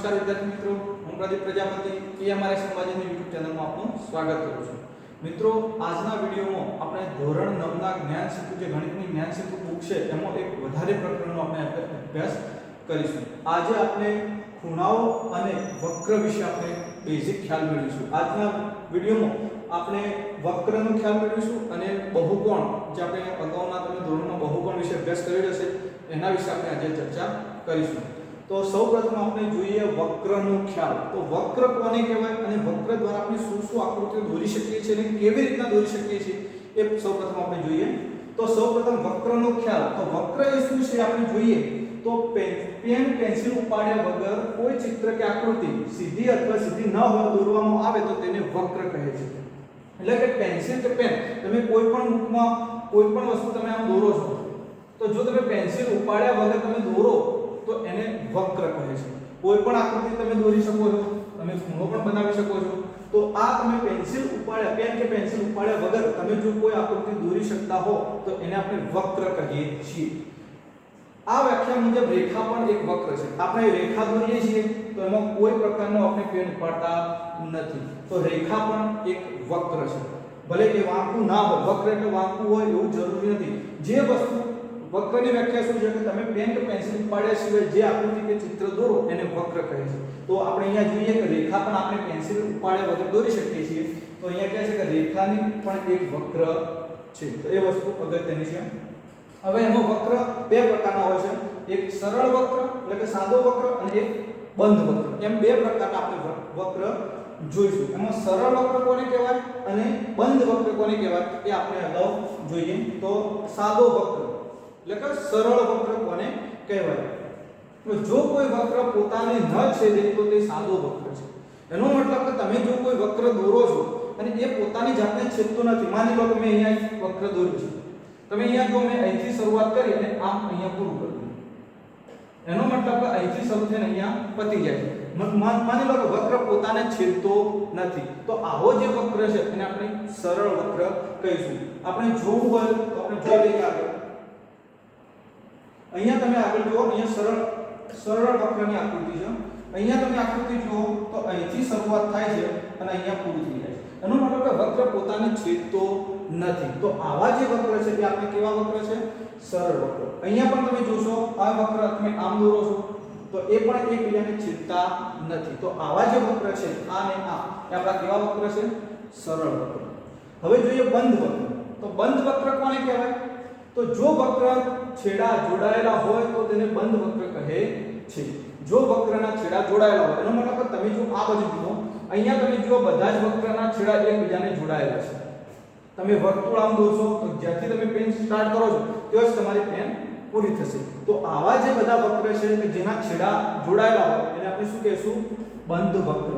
નમસ્કાર વિદ્યાર્થી મિત્રો, હું પ્રદીપ પ્રજાપતિ PMRS સંવાદની YouTube ચેનલમાં આપનું સ્વાગત કરું છું. મિત્રો, આજના વિડિયોમાં આપણે ધોરણ 9 ના જ્ઞાન સેતુ જે ગણિતની જ્ઞાન સેતુ બુક છે એમાં એક વધારે પ્રકરણનો આપણે અભ્યાસ કરીશું. આજે આપણે ખૂણાઓ અને વક્ર વિશે આપણે બેઝિક ખ્યાલ મેળવીશું. આજના વિડિયોમાં આપણે વક્રનો ખ્યાલ મેળવીશું અને બહુકોણ જે આપણે અગાઉના તમે ધોરણમાં બહુકોણ વિશે અભ્યાસ કર્યો હશે એના વિશે આપણે આજે ચર્ચા કરીશું. તો સૌપ્રથમ આપણે જોઈએ વક્રનો ખ્યાલ. તો વક્ર કોને કહેવાય અને વક્ર દ્વારા આપણે શું શું આકૃતિઓ દોરી શકીએ છીએ અને કેવી રીતના દોરી શકીએ છીએ એ સૌપ્રથમ આપણે જોઈએ. તો સૌપ્રથમ વક્રનો ખ્યાલ. તો વક્ર એ શું છે આપણે જોઈએ તો પેન પેન્સિલ ઉપાડ્યા વગર કોઈ ચિત્ર કે આકૃતિ સીધી અથવા સીધી ન દોરવામાં આવે તો તેને વક્ર કહે છે. એટલે કે પેન્સિલ કે પેન તમે કોઈ પણ બુકમાં કોઈ પણ વસ્તુ તમે આમ દોરો છો તો જો તમે પેન્સિલ ઉપાડ્યા વગર તમે દોરો તો એને વક્ર કહે છે. કોઈ પણ આકૃતિ તમે દોરી શકો છો, તમે ખૂણો પણ બનાવી શકો છો. તો આ તમે પેન્સિલ ઉપાડ્યા પેન કે પેન્સિલ ઉપાડ્યા વગર તમે જો કોઈ આકૃતિ દોરી શકતા હો તો એને આપણે વક્ર કહીએ છીએ. આ વ્યાખ્યા મુજબ રેખા પણ એક વક્ર છે. આપણે રેખા દોરીએ છીએ તો એમાં કોઈ પ્રકારનો આપણે પેન ઉપાડતા નથી. તો રેખા પણ એક વક્ર છે. ભલે કે વાંકું ના હોય, વક્ર એટલે વાંકું હોય એવું જરૂરી નથી. જે વસ્તુ વક્રની વ્યાખ્યા શું છે કે તમે પેન કે પેન્સિલ ઉપાડ્યા સિવાય જે આકૃતિ કે ચિત્ર દોરો એને વક્ર કહે છે. તો આપણે અહીંયા જોઈએ કે રેખા પણ આપણે પેન્સિલ ઉપાડ્યા વગર દોરી શકીએ છીએ. તો અહીંયા કહે છે કે રેખાની પણ એક વક્ર છે. તો એ વસ્તુ અગત્યની છે. હવે એનો વક્ર બે પ્રકારના હોય છે. એક સરળ વક્ર એટલે કે સાદો વક્ર અને એક બંધ વક્ર. એમ બે પ્રકારના આપણે વક્ર જોઈશું. એમાં સરળ વક્ર કોને કહેવાય અને બંધ વક્ર કોને કહેવાય એ આપણે અગાઉ જોઈએ. તો સાદો વક્ર એટલે કે સરળ વક્ર કોને કહેવાય? તો જો કોઈ વક્ર પોતાને ન છેદે તો તે સાદો વક્ર છે. એનો મતલબ કે તમે જો કોઈ વક્ર દોરો છો અને એ પોતાની જાતને છેદતો નથી. માની લો કે મેં અહીંયા વક્ર દોર્યું છે. તમે અહીંયા જો મેં અહીંથી શરૂઆત કરી અને આમ અહીંયા પૂરું કર્યું. એનો મતલબ કે અહીંથી શરૂ થઈને અહીંયા પતી જાય. માની લો કે વક્ર પોતાને છેદતો નથી. તો આવો જે વક્ર છે એને આપણે સરળ વક્ર કહીશું. આપણે જોવું હોય તો આપણે જોઈ લઈએ આગળ. અહીંયા તમે આગળ જુઓ, અહીંયા સરળ વક્રની આકૃતિ છે. અહીંયા તમે આકૃતિ જુઓ તો અહીંથી શરૂઆત થાય છે અને અહીંયા પૂરું થઈ જાય છે. એનો મતલબ કે વક્ર પોતાને છેદતો નથી. તો આવા જે વક્ર છે તે આપણે કેવા વક્ર છે? સરળ વક્ર. અહીંયા પણ તમે જોશો આ વક્ર તમે આમ દોરો છો તો એ પણ એકબીજાને છેદતા નથી. તો આવા જે વક્ર છે આ અને આ એ આપણા કેવા વક્ર છે? સરળ વક્ર. હવે જોઈએ બંધ વક્ર. તો બંધ વક્ર કોને કહેવાય? તો જો વક્ર છેડા જોડાયેલા હોય તો તેને બંધ વક્ર કહે છે. જો વક્રના છેડા જોડાયેલા હોય એનો મતલબ તમે જો આ બાજુ જુઓ, અહીંયા તમે જુઓ બધા જ વક્રના છેડા એકબીજાને જોડાયેલા છે. તમે વર્તુળ આમ દોરશો તો જ્યાંથી તમે પેન સ્ટાર્ટ કરો છો ત્યાં જ તમારી પેન પૂરી થશે. તો આવા જે બધા વક્ર છે કે જેના છેડા જોડાયેલા હોય એને આપણે શું કહીશું? બંધ વક્ર.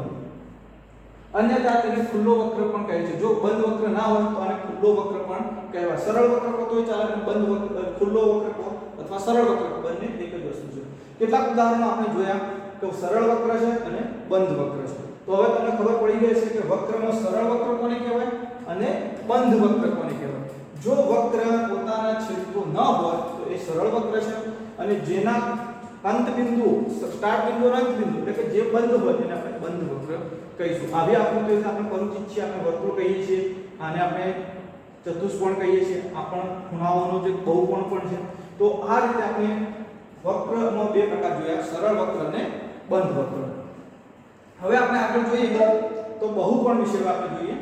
અન્યથા તેને ખુલ્લો વક્ર પણ કહે છે. જો બંધ વક્ર ના હોય તો આને ખુલ્લો વક્ર પણ કહેવાય. સરળ વક્ર કહો તોય ચાલે, બંધ વક્ર, ખુલ્લો વક્ર કહો અથવા સરળ વક્ર બંને એક જ વસ્તુ છે. કેટલાક ઉદાહરણો આપણે જોયા કે સરળ વક્ર છે અને બંધ વક્ર છે. તો હવે તમને ખબર પડી ગઈ છે કે વક્રમાં સરળ વક્ર કોને કહેવાય અને બંધ વક્ર કોને કહેવાય. જો વક્ર પોતાના છેદતો ન હોય તો એ સરળ વક્ર છે અને જેના અંત બિંદુ, સ્ટાર્ટ બિંદુ અને અંત બિંદુ એટલે કે જે બંધ હોય એને આપણે બંધ વક્ર કહીશું. આવી આકૃતિઓથી આપણે પરિચિત છીએ. આપણે વર્તુળ કહીએ છીએ, આને આપણે ચતુષ્કોણ કહીએ છીએ, આ પણ ખૂણાઓનો જે બહુકોણ પણ છે. તો આ રીતે આપણે વક્રમાં બે પ્રકાર જોયા, સરળ વક્ર અને બંધ વક્ર. હવે આપણે આગળ જોઈએ તો બહુકોણ વિશે આપણે જોઈએ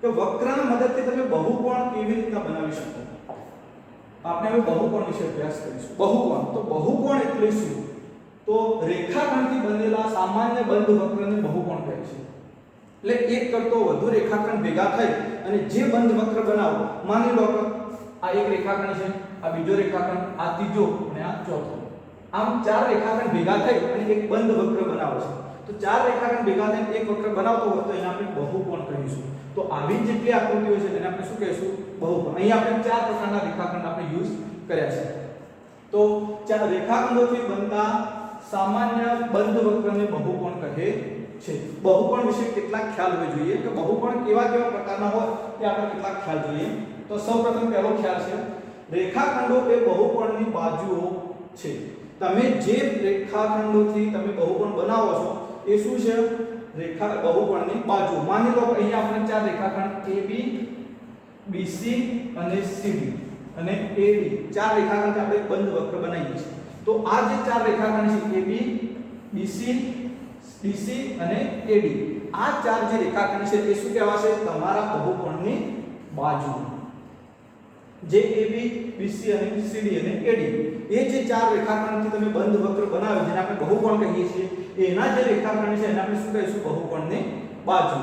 કે વક્રના મદદથી તમે બહુકોણ કેવી રીતના બનાવી શકો. આપણે હવે બહુકોણ વિશે અભ્યાસ કરીશું. બહુકોણ. તો બહુકોણ એટલે શું? તો રેખાખંડથી બનેલા સામાન્ય બંધ વક્રને બહુકોણ કહે છે. એટલે એક કરતો વધુ રેખાખંડ ભેગા થઈ અને જે બંધ વક્ર બનાવો. માની લો કે આ એક રેખાખંડ છે, આ બીજો રેખાખંડ, આ ત્રીજો અને આ ચોથો. આમ ચાર રેખાખંડ ભેગા થઈ અને એક બંધ વક્ર બનાવો છે. તો ચાર રેખાખંડ ભેગા થઈને એક વક્ર બનાવતો હોય તો એને આપણે બહુકોણ કહીશું. તો આવી જેટલી આકૃતિઓ છે તેને આપણે શું કહીશું? બહુકોણ. અહીં આપણે ચાર પ્રકારના રેખાખંડ આપણે યુઝ કર્યા છે. તો ચાર રેખાખંડોથી બનતા સામાન્ય બંધ વક્રને બહુકોણ કહે છે. બહુકોણ વિશે કેટલાક ખ્યાલ હોવા જોઈએ કે બહુકોણ કેવા કેવા પ્રકારના હોય તે આપણે કેટલાક ખ્યાલ જોઈએ. તો સૌપ્રથમ પહેલો ખ્યાલ છે રેખાખંડો એ બહુકોણની બાજુઓ છે. તમે જે રેખાખંડોથી તમે બહુકોણ બનાવો છો એ શું છે? રેખા બહુકોણની બાજુ. માની લો અહીંયા આપણે ચાર રેખાખંડ AB, BC અને CD અને AD ચાર રેખાખંડ આપણે બંધ વક્ર બનાવીએ છીએ. તો આ જે ચાર રેખાખંડ છે AB, BC, DC અને AD, આ ચાર જે રેખાખંડ છે એ શું કહેવાશે? તમારા બહુકોણની બાજુ. જે AB, BC અને CD અને AD એ જે ચાર રેખાખંડથી તમે બંધ વક્ર બનાવ્યો જેને આપણે બહુકોણ કહીએ છીએ, એના જે રેખાખંડ છે એને આપણે શું કહીશું? બહુકોણની બાજુ.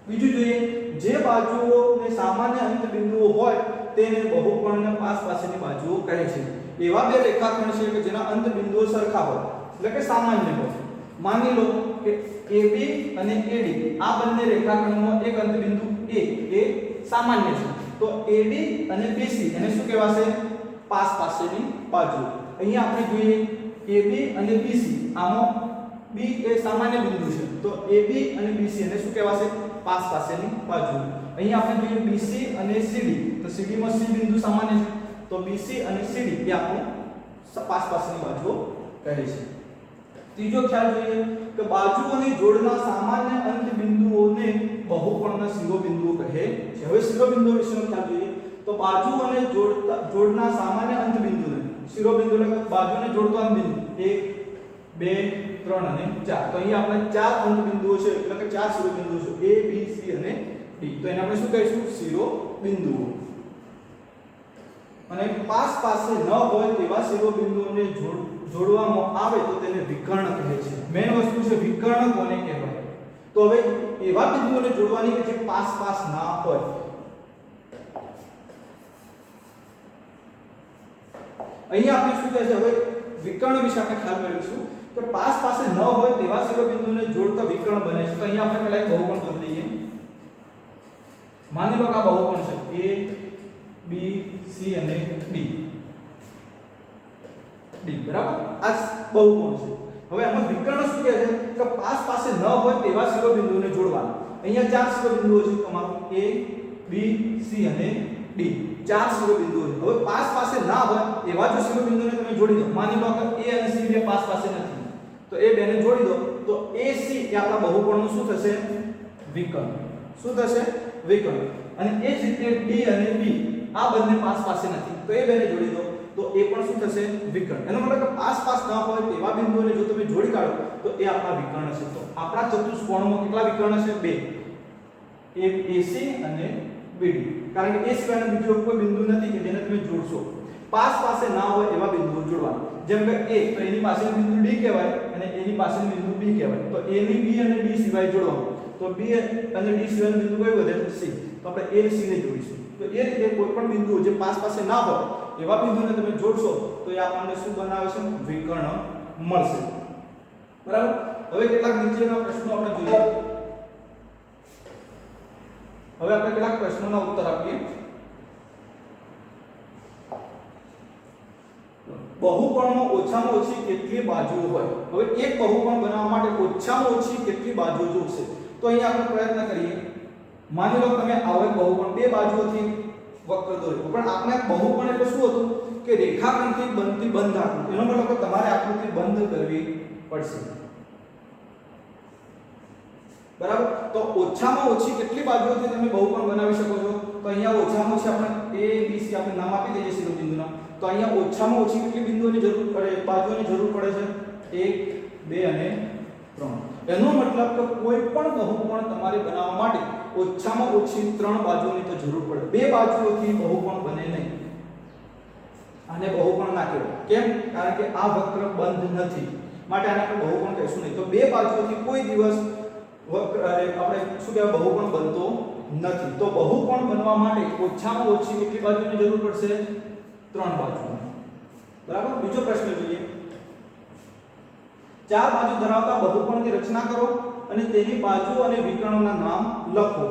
બીજું જોઈએ, જે બાજુઓને સામાન્ય અંત બિંદુઓ હોય તેને બહુકોણના પાસ પાસેની બાજુઓ કહે છે. એવા બે રેખાખંડ છે કે જેના અંત બિંદુઓ સરખા હોય એટલે કે સામાન્ય હોય. માની લો કે AB અને AD આ બંને રેખાખંડનો એક અંત બિંદુ A એ સામાન્ય છે. તો AD અને BC એને શું કહેવાશે? પાસ પાસેની બાજુ. અહીંયા આપણે જોઈએ AB અને BC, આમાં B એ સામાન્ય બિંદુ છે. તો AB અને BC એને શું કહેવાશે? પાસ પાસેની બાજુ. અહીંયા આપણે જોઈએ BC અને CD, તો CD માં C બિંદુ સામાન્ય છે. તો BC અને CD એ આપણું પાસ પાસેની બાજુઓ કહે છે. ત્રીજો ખ્યાલ જોઈએ કે બાજુઓની જોડના સામાન્ય અંત બિંદુઓને બહુકોણના શિરોબિંદુઓ કહે છે. હવે શિરોબિંદુઓ વિશેનો ખ્યાલ જોઈએ તો બાજુઓને જોડના સામાન્ય અંત બિંદુને શિરોબિંદુ એટલે બાજુને જોડતો અંત બિંદુ 1 2 3 અને 4. તો અહીંયા આપણે ચાર અંત બિંદુઓ છે એટલે કે ચાર શિરોબિંદુઓ છે A, B, C અને D. તો એને આપણે શું કહીશું? શિરોબિંદુઓ. અને પાસ પાસે ન હોય તેવા શિરોબિંદુઓને જોડવામાં આવે તો તેને વિકર્ણ કહે છે. મેઈન વસ્તુ છે વિકર્ણ કોને કહેવાય? તો હવે એવા બિંદુઓને જોડવાની કે જે પાસ ના હોય. અહીંયા આપણે શું કહે છે? હવે વિકર્ણ વિશે આપણે ખ્યાલ મેળવીશું કે પાસ પાસે ન હોય તેવા શિરોબિંદુને જોડતા વિકર્ણ બને છે. તો અહીંયા આપણે પહેલા એક બહુકોણ દોરી દઈએ. માની લો કે આ બહુકોણ છે A, B, C અને D. બરાબર? આ બહુકોણ છે. હવે આમાં વિકર્ણ શું કહે છે કે પાસ પાસે ન હોય તેવા શિરોબિંદુને જોડવાના. અહીંયા ચાર શિરોબિંદુઓ છે તમારું A, B, C અને D. ચાર શિરોબિંદુઓ છે. હવે પાસ પાસે ના હોય એવા જો શિરોબિંદુને તમે જોડી દો. માની લો કે A અને C બે પાસ પાસે નથી. તો એ બેને જોડી દો તો AC એ આપણા બહુકોણનું શું થશે? વિકર્ણ. શું થશે? વિકર્ણ. અને એ જ રીતે D અને B આ બંને પાસ પાસે નથી. તો એ બેને જોડી દો તો એ પણ શું થશે? વિકર્ણ. એનો મતલબ કે પાસ ના હોય તેવા બિંદુઓને જો તમે જોડી કાઢો તો એ આપણા વિકર્ણ છે. તો આપણા ચતુષ્કોણમાં કેટલા વિકર્ણ છે? બે. AC અને BD. કારણ કે એ સિવાયનો બીજો કોઈ બિંદુ નથી કે જેને તમે જોડશો. પાસ પાસે ના હોય એવા બિંદુઓ જોડવાના. જેમ કે A તો એની પાસેનું બિંદુ D કહેવાય અને એની પાસેનું બિંદુ B કહેવાય. તો A ની B અને D સિવાય જોડવાનું. તો B અને D સિવાયનું બિંદુ કયું વધે? C. તો આપણે A અને C ને જોડીશું. તો એ રીતે કોઈ પણ બિંદુ જે પાસ પાસે ના હોય એવા બિંદુને તમે જોડશો તો એ આપણને શું બનાવે છે? વિકર્ણ મળશે. બરાબર? હવે કેટલાક નીચેના પ્રશ્નો આપણે જોઈએ. હવે આપણે કેટલાક પ્રશ્નોના ઉત્તર આપીએ. બહુકોણમાં ઓછામાં ઓછી કેટલી બાજુઓ હોય? હવે એક બહુકોણ બનાવવા માટે ઓછામાં ઓછી કેટલી બાજુઓ જોઈશે? તો અહીંયા આપણે પ્રયત્ન કરીએ. માની લો તમે આવો એક બહુકોણ બે બાજુઓથી વક્ર દોર્યો. પણ આપણે બહુકોણ એટલે શું હતું કે રેખાખંડથી બનતી બંધ આકૃતિ. એનો મતલબ કે તમારે આકૃતિ બંધ કરવી પડશે. બરાબર? તો ઓછામાં ઓછી કેટલી બાજુઓથી તમે બહુકોણ બનાવી શકો છો? તો અહીંયા ઓછામાં ઓછી આપણે A, B, C આપણે નામ આપી દઈએ શિરોબિંદુના. તો અહીંયા ઓછામાં ઓછી કેટલી બિંદુઓની જરૂર પડે? બાજુઓની જરૂર પડે છે? 1 2 અને 3. એનો મતલબ કે કોઈ પણ બહુકોણ તમારે બનાવવા માટે ઓછામાં ઓછી 3 બાજુઓની તો જરૂર પડે. બે બાજુઓથી બહુકોણ બને નહીં. આને બહુકોણ ના કહેવાય. કેમ? કારણ કે આ વક્ર બંધ નથી. માટે આને આપણે બહુકોણ કહીશું નહીં. તો બે બાજુઓથી કોઈ દિવસ વક્ર આપણે શું કહેવાય? બહુકોણ બનતો નથી. તો બહુકોણ બનવા માટે ઓછામાં ઓછી કેટલી બાજુની જરૂર પડશે? 3 બાજુ. બરાબર? બીજો પ્રશ્ન જોઈએ. ચાર બાજુ ધરાવતા બહુકોણની રચના કરો અને તેની બાજુ અને વિકર્ણોના નામ લખો.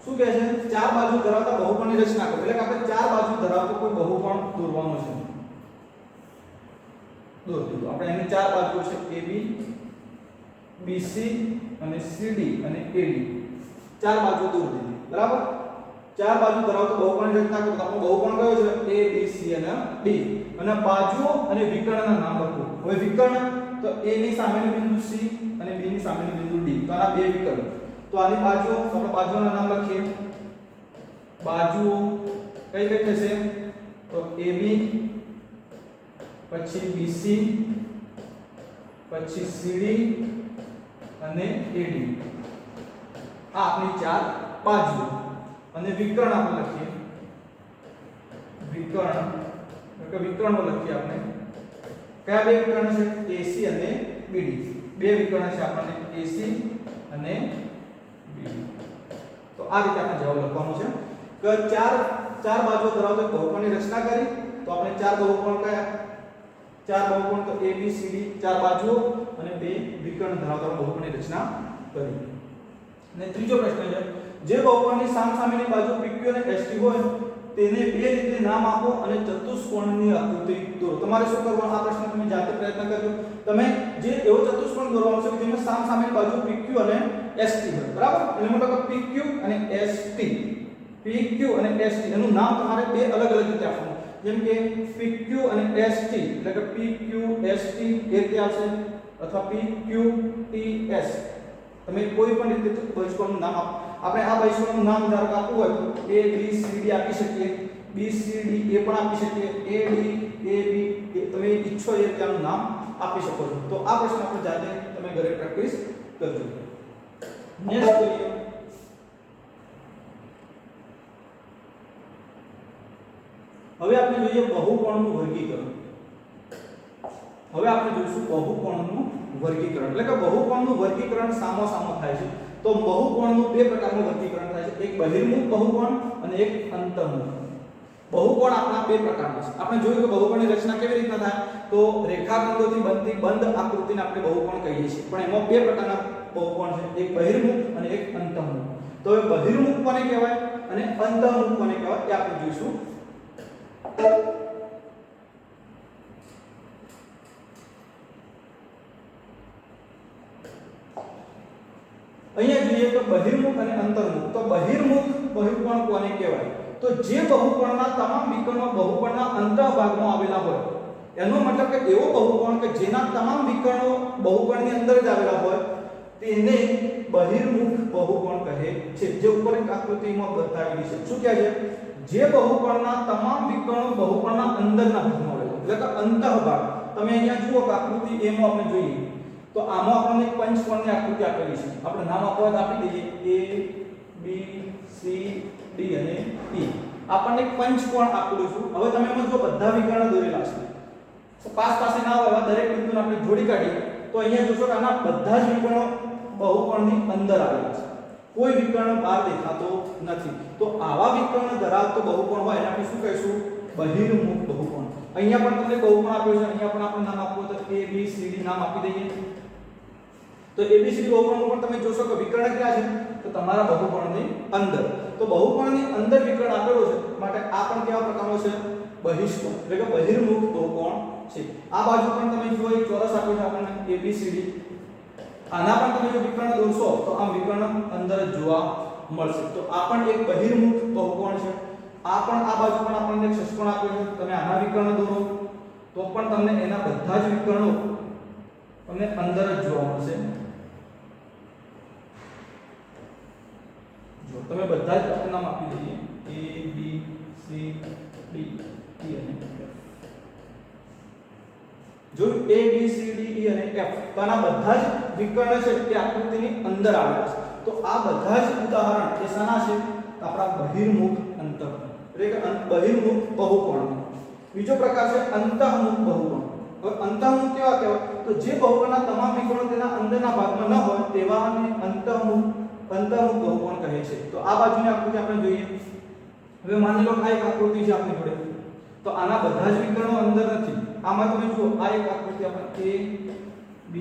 શું કહે છે? ચાર બાજુ ધરાવતા બહુકોણની રચના કરો. એટલે કે આપણે ચાર બાજુ ધરાવતો કોઈ બહુકોણ દોરવાનો છે. દોર દીધો. આપણે એની ચાર બાજુઓ છે AB, BC અને CD અને AD. ચાર બાજુ દોર દીધી. બરાબર? ચાર બાજુ ધરાવતો બહુકોણની રચના કરો. તો આપણો બહુકોણ કયો છે? A, B, C અને D. અને બાજુઓ અને વિકર્ણના નામ લખો. હવે વિકર્ણ તો a ની સામેનું બિંદુ c અને b ની સામેનું બિંદુ d. તો આના બે વિકર્ણ. તો આની બાજુઓ, તો આપણે બાજુઓના નામ લખીએ. બાજુઓ કઈ કઈ થશે? તો AB, પછી BC, પછી CD અને AD. આ આપણી ચાર બાજુ. અને વિકર્ણ આપણે લખીએ. વિકર્ણ એટલે વિકર્ણો લખીએ આપણે. કયા બે વિકર્ણ છે? AC અને BD. બે વિકર્ણ છે આપણને AC અને BD. તો આ રીતે આપણે જવાબ લખવાનો છે કે ચાર બાજુઓ ધરાવતો બહુકોણની રચના કરી. તો આપણે ચાર બહુકોણ કયા? ચાર બહુકોણ તો ABCD ચાર બાજુઓ અને બે વિકર્ણ ધરાવતા બહુકોણની રચના કરી. અને ત્રીજો પ્રશ્ન છે, જે બહુકોણની સામસામેની બાજુ PQ અને ST હોય તેને બે રીતે નામ આપો અને ચતુષ્કોણની આકૃતિ દોરો. તમારે શું કરવાનું? આ પ્રશ્ન તમે જાતે પ્રયત્ન કરજો. તમે જે એવો ચતુષ્કોણ દોરવાનો છે કે જેમાં સામસામેની બાજુ PQ અને ST હોય, બરાબર? એટલે મતલબ PQ અને ST, PQ અને ST એનું નામ તમારે બે અલગ અલગ રીતે આપવાનું. જેમ કે PQ અને ST એટલે કે PQ ST એ રીતે આવશે, અથવા PQTS. તમે કોઈ પણ રીતે બહિષ્કોણનું નામ આપો. આપણે આ બહિષ્કોણનું નામ ધારો કે આપવું હોય તો A B C D આપી શકીએ, B C D A પણ આપી શકીએ, A D A B તમે ઈચ્છો એ ત્યાંનું નામ આપી શકો છો. તો આ પ્રશ્ન આપણે જાતે તમે ઘરે પ્રેક્ટિસ કરજો. નેક્સ્ટ જોઈએ, હવે આપણે જોઈએ બહુકોણનું વર્ગીકરણ. હવે આપણે જોઈશું બહુકોણનું વર્ગીકરણ. એટલે કે બહુકોણનું વર્ગીકરણ સામો સામો થાય છે. તો બહુકોણનું બે પ્રકારનું વર્ગીકરણ થાય છે, એક બહિર્મુખ બહુકોણ અને એક અંતર્મુખ. બહુકોણ આપણા બે પ્રકારના છે. આપણે જોયું કે બહુકોણની રચના કેવી રીતના થાય? તો રેખાખંડોથી બનતી બંધ આકૃતિને આપણે બહુકોણ કહીએ છીએ. પણ એમાં બે પ્રકારના બહુકોણ છે, એક બહિર્મુખ અને એક અંતર્મુખ. તો એ બહિર્મુખ કોને કહેવાય અને અંતર્મુખ કોને કહેવાય એ આપણે જોઈશું. અહીંયા જોઈએ તો બહિર્મુખ અને અંતર્મુખ. તો બહિર્મુખ બહુકોણ કોને કહેવાય? તો જે બહુકોણના તમામ વિકર્ણો બહુકોણના અંતઃભાગમાં આવેલા હોય. એનો મતલબ કે એવો બહુકોણ કે જેના તમામ વિકર્ણો બહુકોણની અંદર જ આવેલા હોય તેને બહિર્મુખ બહુકોણ કહે છે. જે ઉપર એક આકૃતિમાં બતાવેલી છે. શું કહે છે? જે બહુકોણના તમામ વિકર્ણો બહુકોણના અંદરના ભાગમાં આવેલા, એટલે કે અંતઃભાગ. તમે અહીંયા જુઓ કે આકૃતિ A માં આપણે જોઈએ તો આમાં આપણને પંચકોણની આકૃતિ આપેલી છે. આપણે નામ આપવા તો આપી દઈએ A B C D અને E. આપણને પંચકોણ આપેલું છે. હવે તમે એમાં જો બધા વિકર્ણ દોરેલા છે, તો પાસે ના હોય એવા દરેક બિંદુને આપણે જોડી કાઢીએ તો અહીંયા જોશો કે આના બધા જ વિકર્ણો બહુકોણની અંદર આવેલા છે. કોઈ વિકર્ણ બહાર દેખાતો નથી. તો આવા વિકર્ણ ધરાવતો બહુકોણ હોય એને આપણે શું કહીશું? બહિર્મુખ બહુકોણ. અહીંયા પણ તમને બહુકોણ આપ્યું છે, અહીંયા પણ આપણે નામ આપવું તો A B C D નામ આપી દઈએ. તો ABCD બહુકોણમાં પણ તમે જોશો કે વિકર્ણ ક્યાં છે? તો તમારા બહુકોણની અંદર. તો બહુકોણની અંદર વિકર્ણ આપેલો છે માટે આ પણ કેવા પ્રકારનો છે? બહિષ્કોણ, એટલે કે બહિર્મુખ બહુકોણ છે. આ બાજુ પણ તમે જુઓ એક ચોરસ આપ્યો છે આપણને ABCD. આના પણ તમે જો વિકર્ણ દોરશો તો આ વિકર્ણ અંદર જ જોવા મળશે. તો આ પણ એક બહિર્મુખ બહુકોણ છે. આ બાજુ પણ આપણને એક ષટ્કોણ આપ્યો છે. તમે આના વિકર્ણ દોરો તો પણ તમને એના બધા જ વિકર્ણો તમને અંદર જ જોવા મળશે. જો તમે બધા જ નામ આપી દઈએ A B C D E અને F. જો A B C D E અને F તો આના બધા જ વિકર્ણ છે તે આકૃતિની અંદર આવેલા છે. તો આ બધા જ ઉદાહરણ એ શાના છે? આપણા બહિર્મુખ અંતઃકોણ, એટલે કે બહિર્મુખ બહુકોણ. બીજો પ્રકાર છે અંતઃમુખ બહુકોણ. હવે અંતઃમુખ કેવા કહેવાય? તો જે બહુકોણના તમામ વિકર્ણો તેના અંદરના ભાગમાં ન હોય તેવાને અંતઃમુખ બહુકોણ કહે છે. તો આ બાજુની આકૃતિ આપણે જોઈએ. હવે માની લો આ એક આકૃતિ છે આપણી જોડે. તો આના બધા જ વિકર્ણો અંદર નથી. આમાં તમે જુઓ આ એક આકૃતિ આપણે A B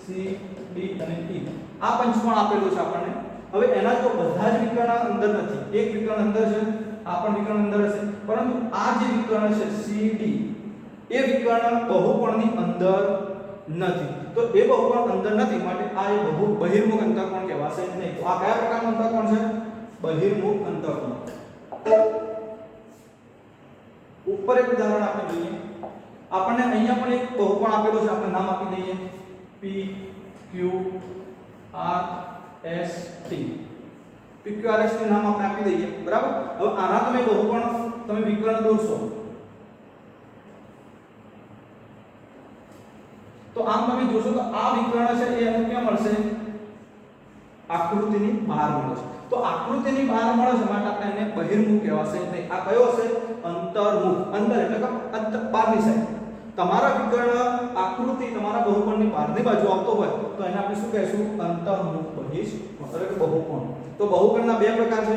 C D અને E. આ પંચકોણ આપેલું છે આપણને. હવે એના જો બધા જ વિકર્ણ અંદર નથી. એક વિકર્ણ અંદર છે, આ પણ વિકર્ણ અંદર હશે, પરંતુ આ જે વિકર્ણ છે C D એ વિકર્ણ બહુકોણની અંદર નથી. તો એ બહુકોણ અંદર નથી માટે આ એ બહિર્મુખ અંતઃકોણ કહેવાશે નહીં. તો આ કયા પ્રકારનું અંતઃકોણ છે? બહિર્મુખ અંતઃકોણ. ઉપર એક ઉદાહરણ આપણે જોઈએ. આપણને અહીંયા પણ એક બહુકોણ આપેલો છે, આપણે નામ આપી દઈએ P Q R S T. PQRS નું નામ આપણે આપી દઈએ, બરાબર. હવે આના તમે બહુકોણ તમે વિકર્ણ દોરશો તો આમ તમે જોશો તો આ વિકર્ણ છે એ અમને ક્યાં મળશે? આકૃતિની બહાર મળે છે. તો આકૃતિની બહાર મળે છે માટે આપણે એને બહિર્મુખ કહેવાશે નહીં. આ કયો હશે? અંતર્મુખ. અંદર એટલે કે બહારની સાઈડ. તમારા વિકર્ણ આકૃતિ તમારા બહુકોણની બહારની બાજુ આવતો હોય તો એને આપણે શું કહેશું? અંતર્મુખ બહિર્મુખ એટલે કે બહુકોણ. તો બહુકોણના બે પ્રકાર છે,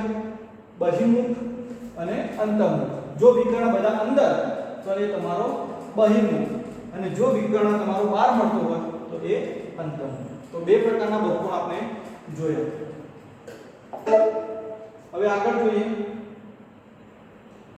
બહિર્મુખ અને અંતર્મુખ. જો વિકર્ણ બધા અંદર તો એ તમારો બહિર્મુખ, અને જો વિકર્ણ તમારો બહાર મળતો હોય તો એ અંતર્મુખ. તો બે પ્રકારના બહુકોણ આપણે જોયા. હવે આગળ જોઈએ